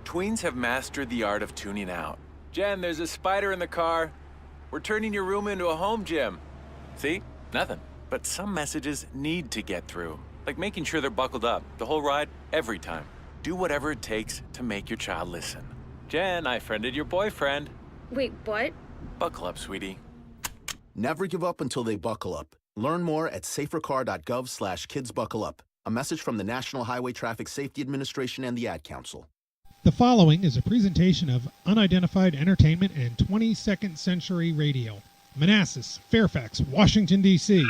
Tweens have mastered the art of tuning out. Jen, there's a spider in the car. We're turning your room into a home gym. See? Nothing. But some messages need to get through. Like making sure they're buckled up, the whole ride, every time. Do whatever it takes to make your child listen. Jen, I friended your boyfriend. Wait, what? Buckle up, sweetie. Never give up until they buckle up. Learn more at safercar.gov/kidsbuckleup. A message from the National Highway Traffic Safety Administration and the Ad Council. The following is a presentation of Unidentified Entertainment and 22nd Century Radio. Manassas, Fairfax, Washington, D.C. You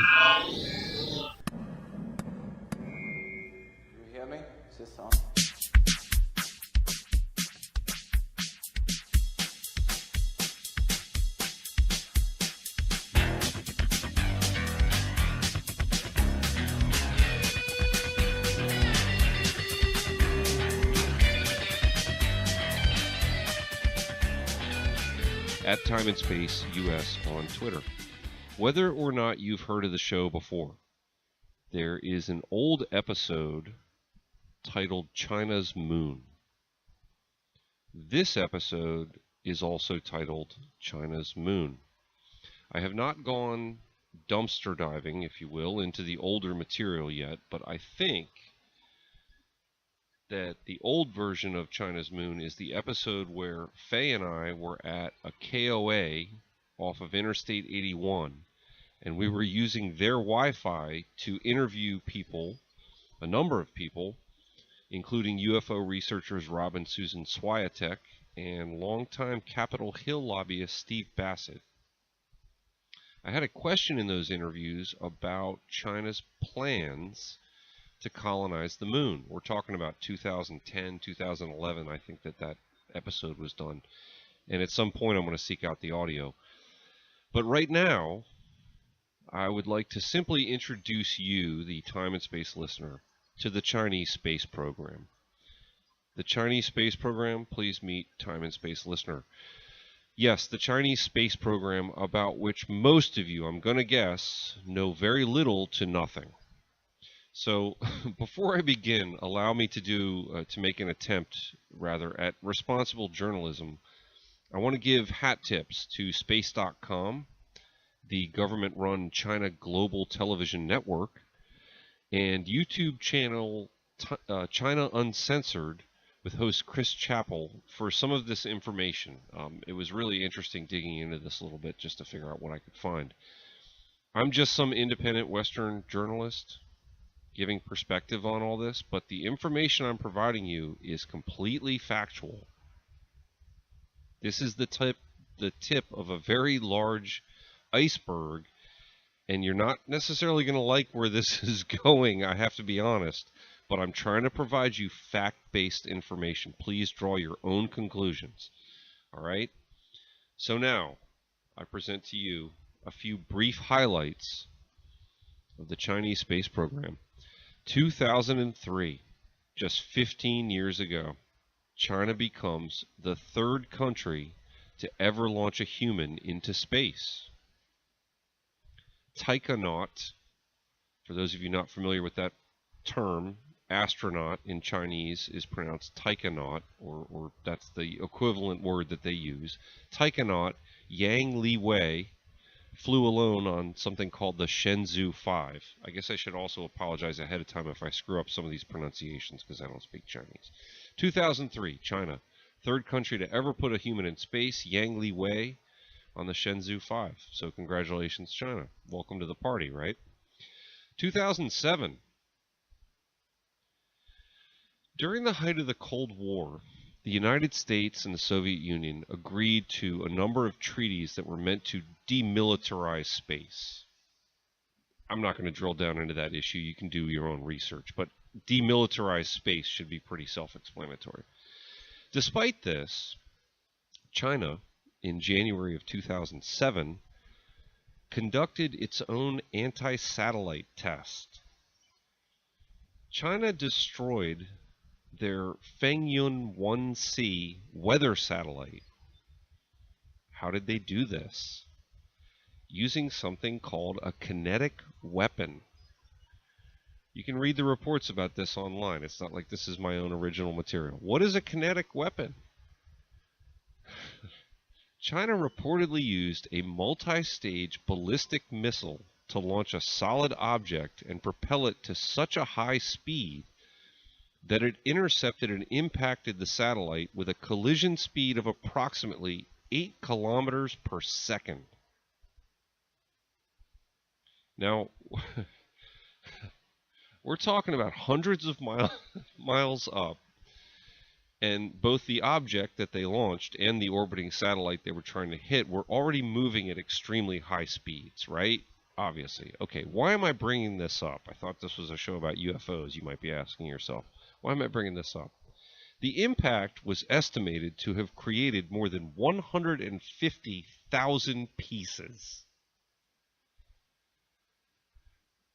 hear me? Is this on? At Time and Space US on Twitter. Whether or not you've heard of the show before, there is an old episode titled China's Moon. This episode is also titled China's Moon. I have not gone dumpster diving, if you will, into the older material yet, but I think that the old version of China's Moon is the episode where Faye and I were at a KOA off of Interstate 81, and we were using their Wi-Fi to interview people, a number of people, including UFO researchers Rob and Susan Swiatek and longtime Capitol Hill lobbyist Steve Bassett. I had a question in those interviews about China's plans to colonize the moon. We're talking about 2010, 2011, I think that episode was done. And at some point I'm going to seek out the audio. But right now, I would like to simply introduce you, the Time and Space listener, to the Chinese space program. The Chinese space program, please meet Time and Space listener. Yes, the Chinese space program, about which most of you, I'm going to guess, know very little to nothing. So before I begin, allow me to make an attempt, rather, at responsible journalism. I want to give hat tips to Space.com, the government-run China Global Television Network, and YouTube channel China Uncensored with host Chris Chappell for some of this information. It was really interesting digging into this a little bit just to figure out what I could find. I'm just some independent Western journalist giving perspective on all this, but the information I'm providing you is completely factual. This is the tip of a very large iceberg, and you're not necessarily going to like where this is going, I have to be honest, but I'm trying to provide you fact-based information. Please draw your own conclusions. All right? So now, I present to you a few brief highlights of the Chinese space program. 2003, just 15 years ago, China becomes the third country to ever launch a human into space. Taikonaut, for those of you not familiar with that term, astronaut in Chinese is pronounced taikonaut, or that's the equivalent word that they use. Taikonaut Yang Liwei flew alone on something called the Shenzhou 5. I guess I should also apologize ahead of time if I screw up some of these pronunciations because I don't speak Chinese. 2003, China, third country to ever put a human in space, Yang Liwei on the Shenzhou 5. So congratulations, China. Welcome to the party, right? 2007, during the height of the Cold War, the United States and the Soviet Union agreed to a number of treaties that were meant to demilitarize space. I'm not going to drill down into that issue. You can do your own research, but demilitarized space should be pretty self-explanatory. Despite this, China, in January of 2007, conducted its own anti-satellite test. China destroyed their Fengyun 1C weather satellite. How did they do this? Using something called a kinetic weapon. You can read the reports about this online. It's not like this is my own original material. What is a kinetic weapon? China reportedly used a multi-stage ballistic missile to launch a solid object and propel it to such a high speed that it intercepted and impacted the satellite with a collision speed of approximately 8 kilometers per second. Now, we're talking about hundreds of miles up, and both the object that they launched and the orbiting satellite they were trying to hit were already moving at extremely high speeds, right? Obviously. Okay, why am I bringing this up? I thought this was a show about UFOs, you might be asking yourself. Why am I bringing this up? The impact was estimated to have created more than 150,000 pieces.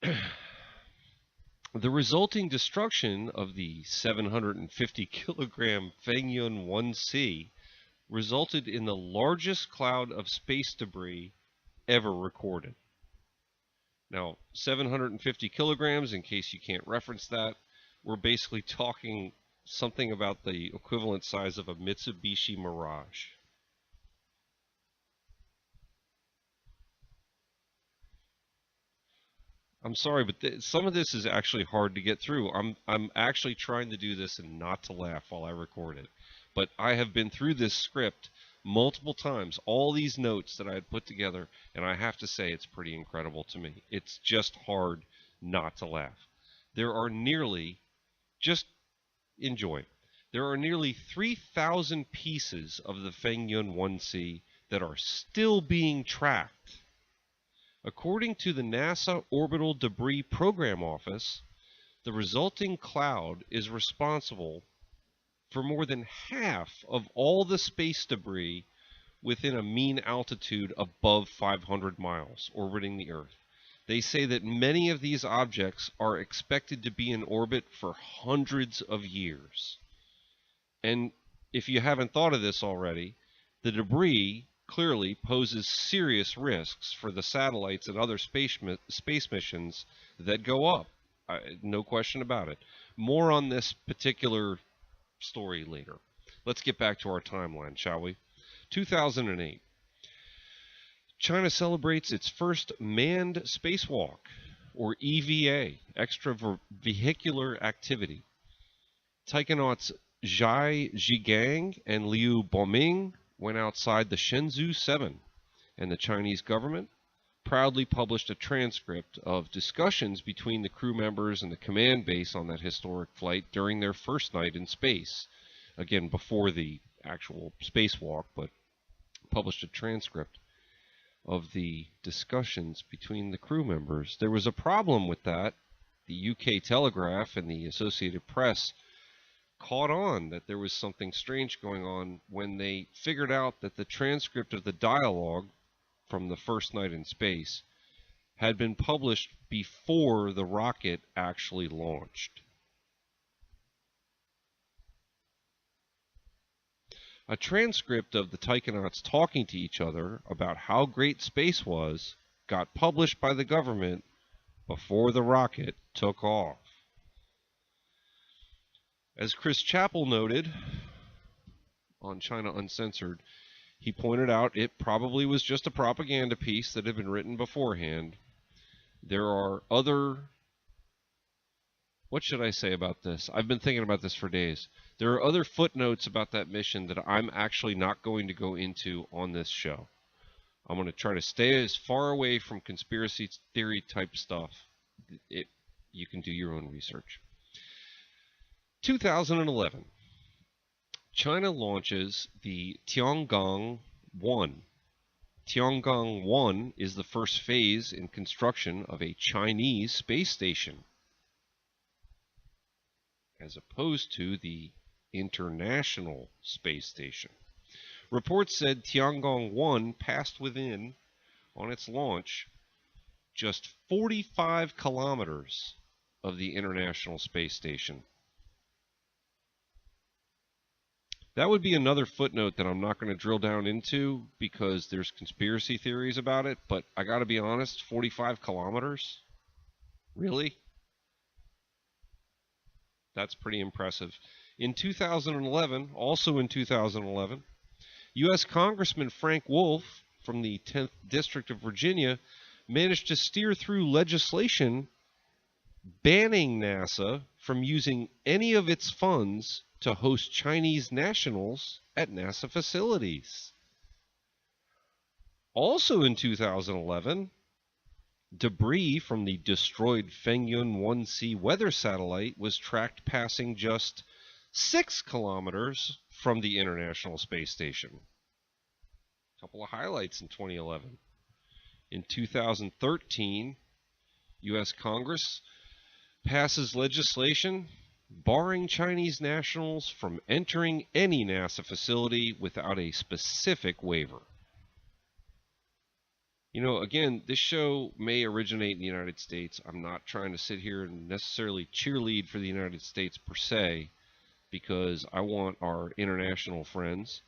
The resulting destruction of the 750-kilogram Fengyun 1C resulted in the largest cloud of space debris ever recorded. Now, 750 kilograms, in case you can't reference that, we're basically talking something about the equivalent size of a Mitsubishi Mirage. I'm sorry, but some of this is actually hard to get through. I'm actually trying to do this and not to laugh while I record it. But I have been through this script multiple times, all these notes that I had put together, and I have to say it's pretty incredible to me. It's just hard not to laugh. There are nearly, just enjoy, there are nearly 3,000 pieces of the Fengyun 1C that are still being tracked. According to the NASA Orbital Debris Program Office, the resulting cloud is responsible for more than half of all the space debris within a mean altitude above 500 miles orbiting the Earth. They say that many of these objects are expected to be in orbit for hundreds of years. And if you haven't thought of this already, the debris clearly poses serious risks for the satellites and other space missions that go up. No question about it. More on this particular story later. Let's get back to our timeline, shall we? 2008. China celebrates its first manned spacewalk, or EVA, extravehicular activity. Taikonauts Zhai Zhigang and Liu Boming went outside the Shenzhou 7, and the Chinese government proudly published a transcript of discussions between the crew members and the command base on that historic flight during their first night in space. Again, before the actual spacewalk, but published a transcript of the discussions between the crew members. There was a problem with that. The UK Telegraph and the Associated Press caught on that there was something strange going on when they figured out that the transcript of the dialogue from the first night in space had been published before the rocket actually launched. A transcript of the Taikonauts talking to each other about how great space was got published by the government before the rocket took off. As Chris Chappell noted on China Uncensored, he pointed out it probably was just a propaganda piece that had been written beforehand. There are other... What should I say about this? I've been thinking about this for days. There are other footnotes about that mission that I'm actually not going to go into on this show. I'm going to try to stay as far away from conspiracy theory type stuff. You can do your own research. 2011. China launches the Tiangong 1. Tiangong 1 is the first phase in construction of a Chinese space station, as opposed to the International Space Station. Reports said Tiangong 1 passed within, on its launch, just 45 kilometers of the International Space Station. That would be another footnote that I'm not going to drill down into because there's conspiracy theories about it, but I got to be honest, 45 kilometers? Really? That's pretty impressive. In 2011, also in 2011, U.S. Congressman Frank Wolf from the 10th District of Virginia managed to steer through legislation banning NASA from using any of its funds to host Chinese nationals at NASA facilities. Also in 2011, debris from the destroyed Fengyun 1C weather satellite was tracked passing just 6 kilometers from the International Space Station. A couple of highlights in 2011. In 2013, U.S. Congress passes legislation barring Chinese nationals from entering any NASA facility without a specific waiver. You know, again, this show may originate in the United States. I'm not trying to sit here and necessarily cheerlead for the United States per se, because I want our international friends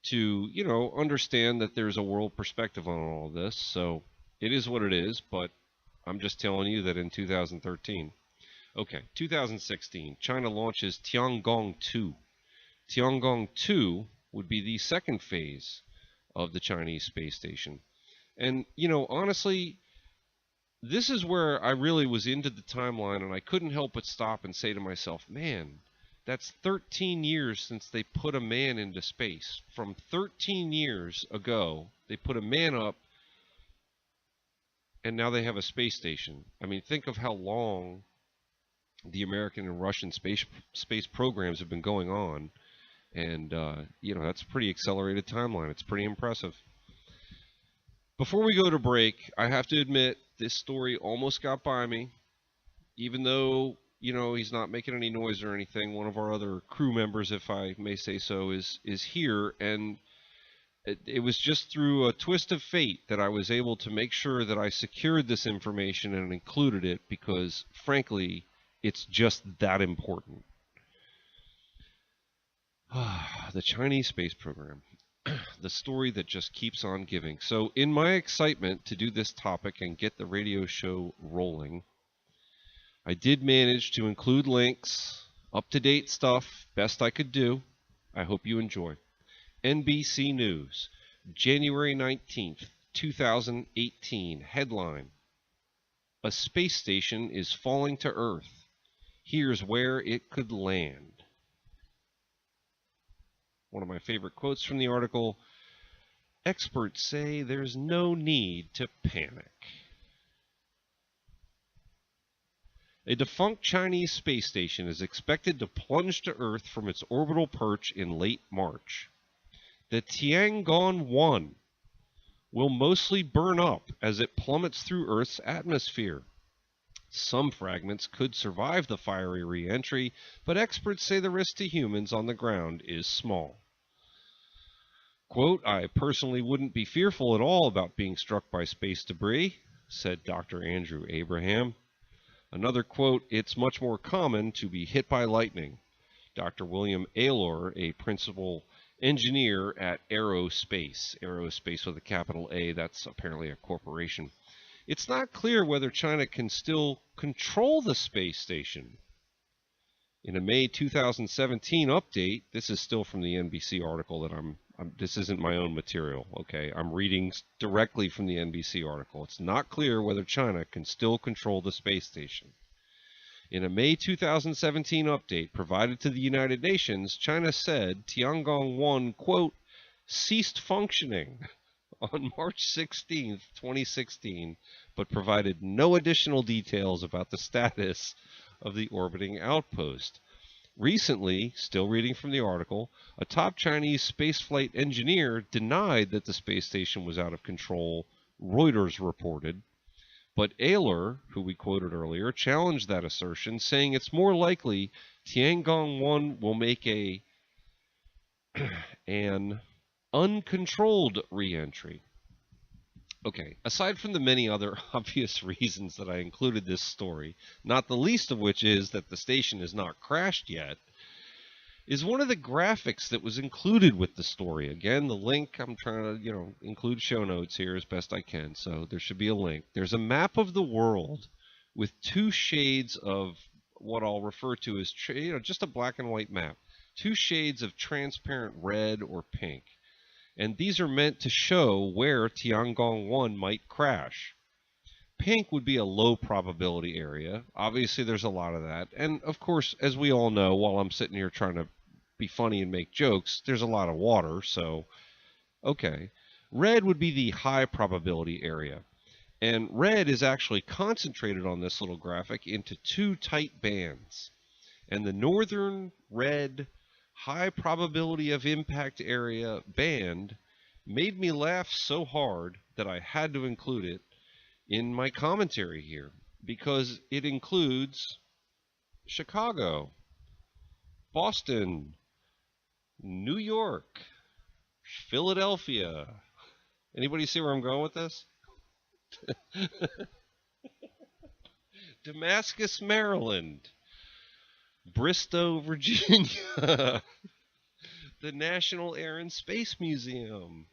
to, you know, understand that there's a world perspective on all of this. So it is what it is, but I'm just telling you that in 2013. Okay, 2016, China launches Tiangong-2. Tiangong-2 would be the second phase of the Chinese space station. And, you know, honestly, this is where I really was into the timeline, and I couldn't help but stop and say to myself, man, that's 13 years since they put a man into space. From 13 years ago, they put a man up, and now they have a space station. I mean, think of how long the American and Russian space programs have been going on. And, you know, that's a pretty accelerated timeline. It's pretty impressive. Before we go to break, I have to admit, this story almost got by me. Even though, you know, he's not making any noise or anything, one of our other crew members, if I may say so, is here. And it was just through a twist of fate that I was able to make sure that I secured this information and included it, because, frankly, it's just that important. The Chinese space program. The story that just keeps on giving. So in my excitement to do this topic and get the radio show rolling, I did manage to include links, up-to-date stuff, best I could do. I hope you enjoy. NBC News, January 19th, 2018, headline: A space station is falling to Earth. Here's where it could land. One of my favorite quotes from the article: experts say there's no need to panic. A defunct Chinese space station is expected to plunge to Earth from its orbital perch in late March. The Tiangong-1 will mostly burn up as it plummets through Earth's atmosphere. Some fragments could survive the fiery re-entry, but experts say the risk to humans on the ground is small. Quote, I personally wouldn't be fearful at all about being struck by space debris, said Dr. Andrew Abraham. Another quote, it's much more common to be hit by lightning. Dr. William Aylor, a principal engineer at Aerospace with a capital A, that's apparently a corporation. It's not clear whether China can still control the space station. In a May 2017 update, this is still from the NBC article that this isn't my own material, okay? I'm reading directly from the NBC article. It's not clear whether China can still control the space station. In a May 2017 update provided to the United Nations, China said Tiangong-1, quote, ceased functioning on March 16, 2016, but provided no additional details about the status of the orbiting outpost. Recently, still reading from the article, a top Chinese spaceflight engineer denied that the space station was out of control, Reuters reported. But Aylor, who we quoted earlier, challenged that assertion, saying it's more likely Tiangong-1 will make an uncontrolled re-entry. Okay, aside from the many other obvious reasons that I included this story, not the least of which is that the station is not crashed yet, is one of the graphics that was included with the story. Again, the link, I'm trying to, include show notes here as best I can, so there should be a link. There's a map of the world with two shades of what I'll refer to as just a black and white map. 2 shades of transparent red or pink. And these are meant to show where Tiangong 1 might crash. Pink would be a low probability area. Obviously, there's a lot of that. And, of course, as we all know, while I'm sitting here trying to be funny and make jokes, there's a lot of water, so okay. Red would be the high probability area. And red is actually concentrated on this little graphic into 2 tight bands. And the northern red high probability of impact area band made me laugh so hard that I had to include it in my commentary here, because it includes Chicago, Boston, New York, Philadelphia. Anybody see where I'm going with this? Damascus, Maryland, Bristow, Virginia, the National Air and Space Museum.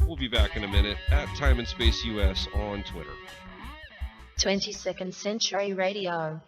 We'll be back in a minute at Time and Space US on Twitter. 22nd Century Radio.